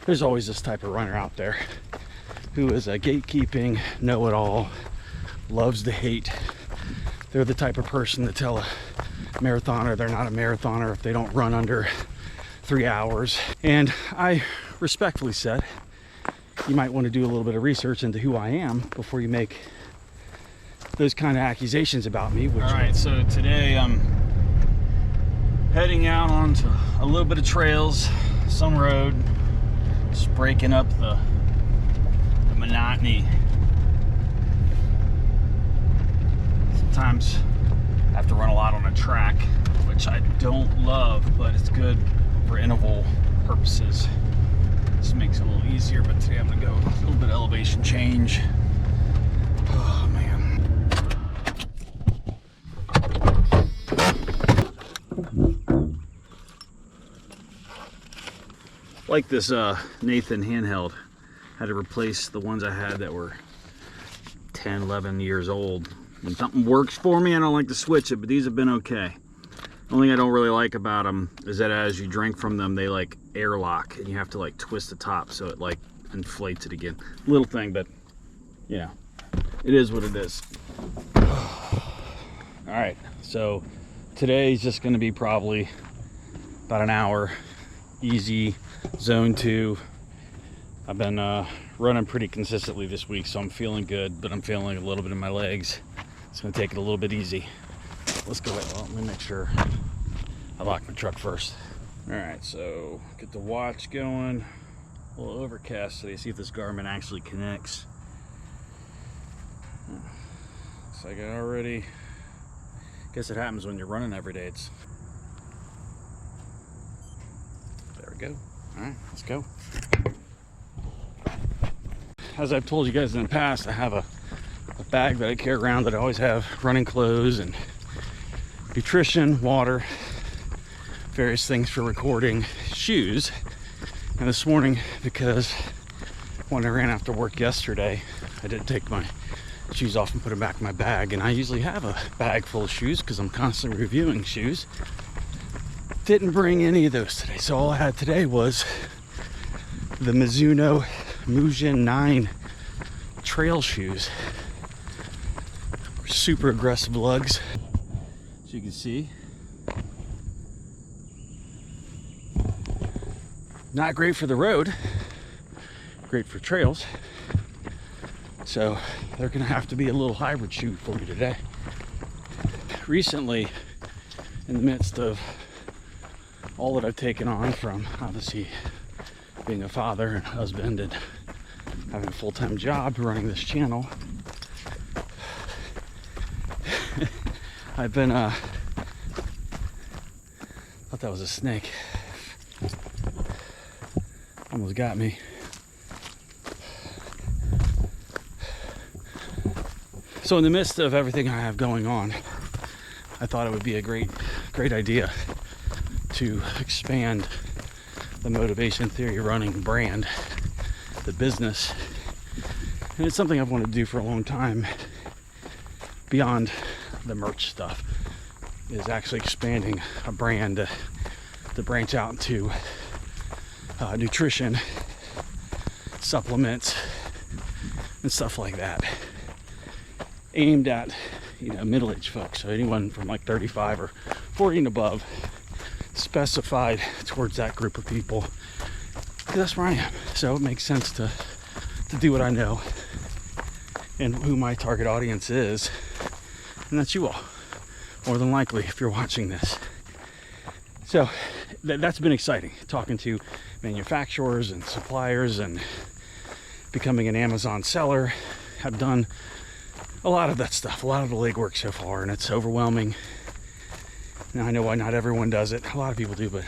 there's always this type of runner out there who is a gatekeeping know-it-all, loves to hate. They're the type of person to tell a marathoner they're not a marathoner if they don't run under 3 hours. And I respectfully said, you might want to do a little bit of research into who I am before you make those kind of accusations about me. All right, so today I'm heading out onto a little bit of trails, some road, just breaking up the monotony. Sometimes I have to run a lot on a track, which I don't love, but it's good for interval purposes. This makes it a little easier, but today I'm gonna go a little bit of elevation change. Oh man. Like this Nathan Handheld. Had to replace the ones I had that were 10, 11 years old. When something works for me, I don't like to switch it, but these have been okay. The only thing I don't really like about them is that as you drink from them, they like airlock and you have to like twist the top so it like inflates it again. Little thing, but you know, it is what it is. All right, so today's just gonna be probably about an hour, easy, zone 2. I've been running pretty consistently this week, so I'm feeling good, but I'm feeling a little bit in my legs. It's gonna take it a little bit easy. Let's go ahead. Well, let me make sure I lock my truck first. All right, so get the watch going. A little overcast today. See if this Garmin actually connects. Looks like I already. Guess it happens when you're running every day. There we go. All right, let's go. As I've told you guys in the past, I have a bag that I carry around that I always have running clothes and nutrition, water, various things for recording, shoes. And this morning, because when I ran after work yesterday, I did take my shoes off and put them back in my bag. And I usually have a bag full of shoes because I'm constantly reviewing shoes. Didn't bring any of those today. So all I had today was the Mizuno Mujin 9 trail shoes. Super aggressive lugs, as you can see. Not great for the road, great for trails. So they're gonna have to be a little hybrid shoe for me today. Recently, in the midst of all that I've taken on, from obviously being a father and husband and having a full-time job running this channel, I've been thought that was a snake. Almost got me. So in the midst of everything I have going on, I thought it would be a great idea to expand the Motivation Theory running brand, the business. And it's something I've wanted to do for a long time beyond the merch stuff, is actually expanding a brand to branch out into nutrition, supplements, and stuff like that, aimed at, you know, middle-aged folks. So anyone from like 35 or 40 and above, specified towards that group of people, because that's where I am. So it makes sense to do what I know and who my target audience is, and that's you all, more than likely, if you're watching this. So that's been exciting, talking to manufacturers and suppliers and becoming an Amazon seller. I've done a lot of that stuff, a lot of the legwork so far, and it's overwhelming. Now I know why not everyone does it. A lot of people do, but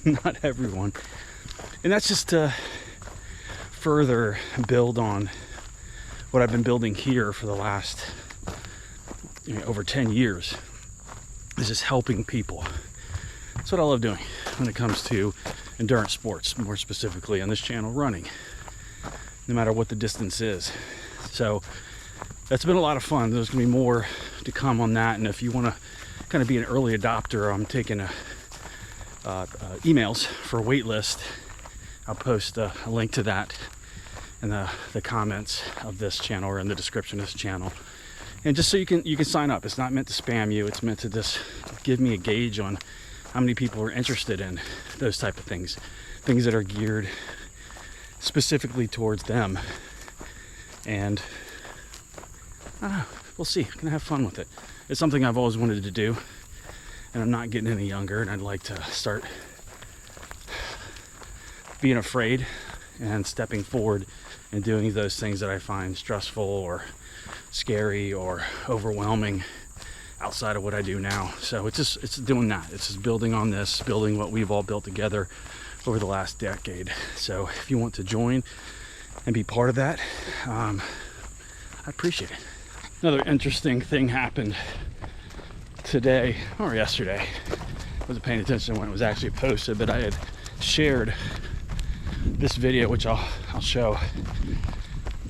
not everyone. And that's just to further build on what I've been building here for the last, you know, over 10 years. Is just helping people. That's what I love doing when it comes to endurance sports, more specifically on this channel, running, no matter what the distance is. So that's been a lot of fun. There's gonna be more to come on that, and if you want to kind of be an early adopter, I'm taking emails for a wait list I'll post a link to that in the comments of this channel or in the description of this channel. And just so you can sign up. It's not meant to spam you. It's meant to just give me a gauge on how many people are interested in those type of things that are geared specifically towards them. And I don't know, we'll see. I'm gonna have fun with it. It's something I've always wanted to do, and I'm not getting any younger, and I'd like to start being afraid and stepping forward and doing those things that I find stressful or scary or overwhelming outside of what I do now. So it's doing that. It's just building on this, building what we've all built together over the last decade. So if you want to join and be part of that, I appreciate it. Another interesting thing happened today or yesterday. I wasn't paying attention when it was actually posted, but I had shared this video, which I'll show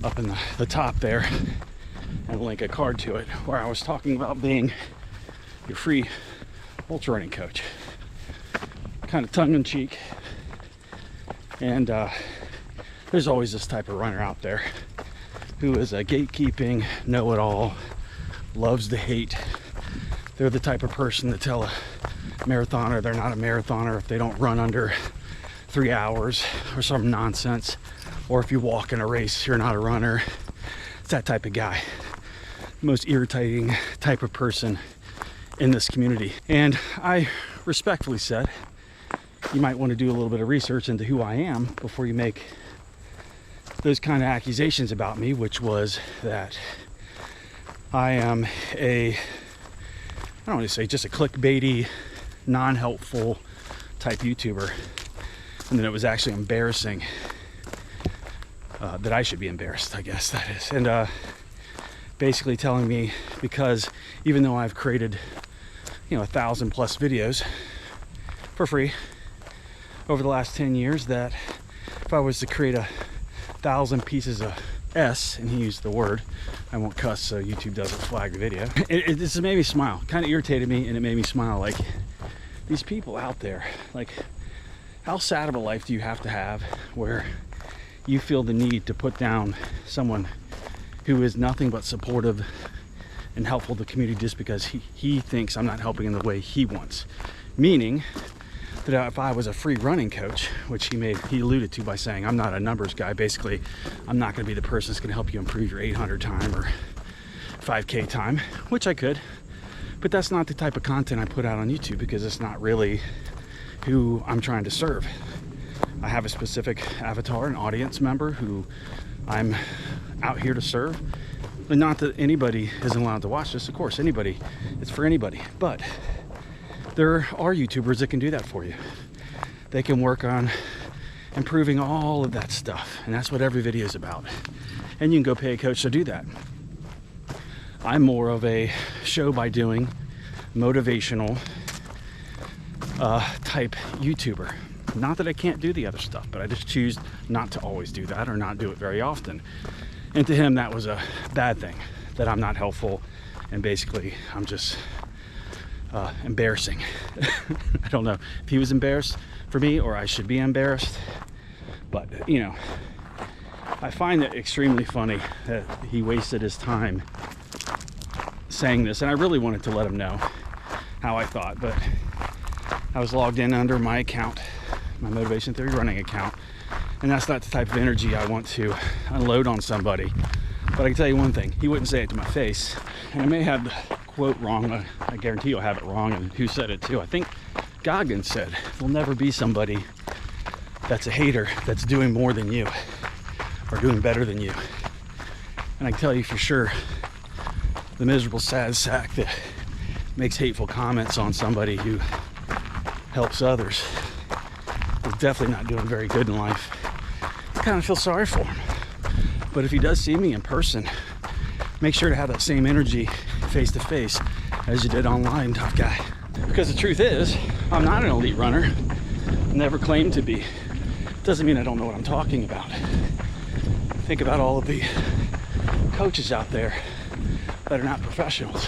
up in the top there and link a card to it, where I was talking about being your free ultra running coach, kind of tongue-in-cheek. And there's always this type of runner out there who is a gatekeeping, know-it-all, loves to hate. They're the type of person to tell a marathoner they're not a marathoner if they don't run under 3 hours or some nonsense, or if you walk in a race you're not a runner. It's that type of guy, most irritating type of person in this community. And I respectfully said, you might want to do a little bit of research into who I am before you make those kind of accusations about me, which was that I am I don't want to say just a clickbaity, non-helpful type YouTuber, and then it was actually embarrassing, that I should be embarrassed, I guess that is. And basically telling me, because even though I've created 1,000+ videos for free over the last 10 years, that if I was to create 1,000 pieces of S, and he used the word, I won't cuss so YouTube doesn't flag the video, it just made me smile. Kind of irritated me, and it made me smile. Like, these people out there, like, how sad of a life do you have to have where you feel the need to put down someone who is nothing but supportive and helpful to the community just because he thinks I'm not helping in the way he wants? Meaning that if I was a free running coach, which he alluded to by saying I'm not a numbers guy, basically I'm not going to be the person that's going to help you improve your 800 time or 5K time, which I could, but that's not the type of content I put out on YouTube, because it's not really who I'm trying to serve. I have a specific avatar, an audience member who I'm out here to serve. And not that anybody isn't allowed to watch this, of course, anybody, it's for anybody, but there are YouTubers that can do that for you. They can work on improving all of that stuff, and that's what every video is about. And you can go pay a coach to do that. I'm more of a show by doing, motivational type YouTuber. Not that I can't do the other stuff, but I just choose not to always do that, or not do it very often. And to him, that was a bad thing, that I'm not helpful, and basically I'm just embarrassing. I don't know if he was embarrassed for me or I should be embarrassed, but I find it extremely funny that he wasted his time saying this, and I really wanted to let him know how I thought, but I was logged in under my account, my Motivation Theory running account, and that's not the type of energy I want to unload on somebody. But I can tell you one thing, he wouldn't say it to my face, and I may have the quote wrong. I guarantee you'll have it wrong, and who said it too? I think Goggins said, there'll never be somebody that's a hater that's doing more than you or doing better than you. And I can tell you for sure, the miserable sad sack that makes hateful comments on somebody who helps others is definitely not doing very good in life. I kind of feel sorry for him. But if he does see me in person, make sure to have that same energy face to face as you did online, tough guy. Because the truth is, I'm not an elite runner. Never claimed to be. Doesn't mean I don't know what I'm talking about. Think about all of the coaches out there that are not professionals.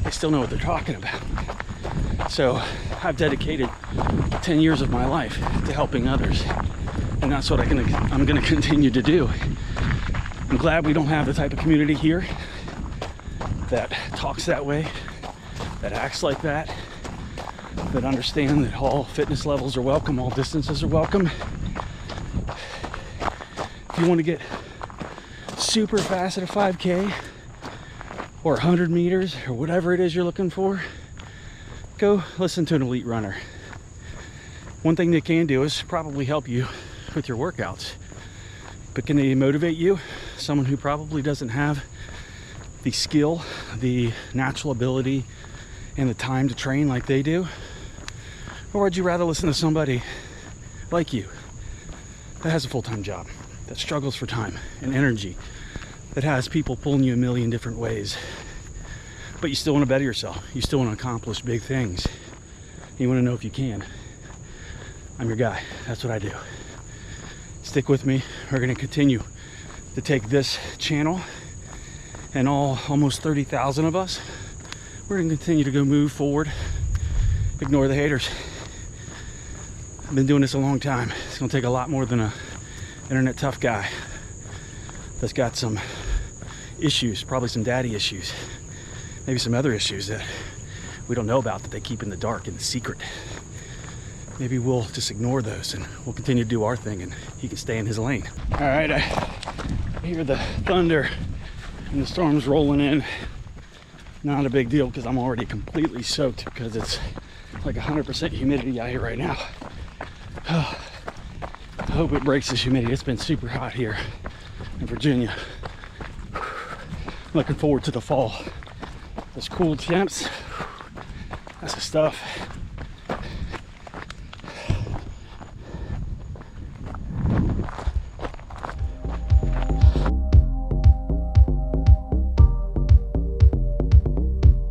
They still know what they're talking about. So I've dedicated 10 years of my life to helping others. And that's what I'm gonna continue to do. I'm glad we don't have the type of community here that talks that way, that acts like that, that understand that all fitness levels are welcome, all distances are welcome. If you want to get super fast at a 5K or 100 meters or whatever it is you're looking for, go listen to an elite runner. One thing they can do is probably help you with your workouts, but can they motivate you? Someone who probably doesn't have the skill, the natural ability, and the time to train like they do? Or would you rather listen to somebody like you that has a full-time job, that struggles for time and energy, that has people pulling you a million different ways, but you still want to better yourself, you still want to accomplish big things, you want to know if you can? I'm your guy. That's what I do. Stick with me. We're going to continue to take this channel and almost 30,000 of us, we're going to continue to go move forward. Ignore the haters. I've been doing this a long time. It's going to take a lot more than a internet tough guy that's got some issues, probably some daddy issues, maybe some other issues that we don't know about that they keep in the dark, in the secret. Maybe we'll just ignore those and we'll continue to do our thing and he can stay in his lane. All right, I hear the thunder and the storm's rolling in. Not a big deal because I'm already completely soaked because it's like 100% humidity out here right now. I hope it breaks this humidity. It's been super hot here in Virginia. Looking forward to the fall. Those cool temps, that's the stuff.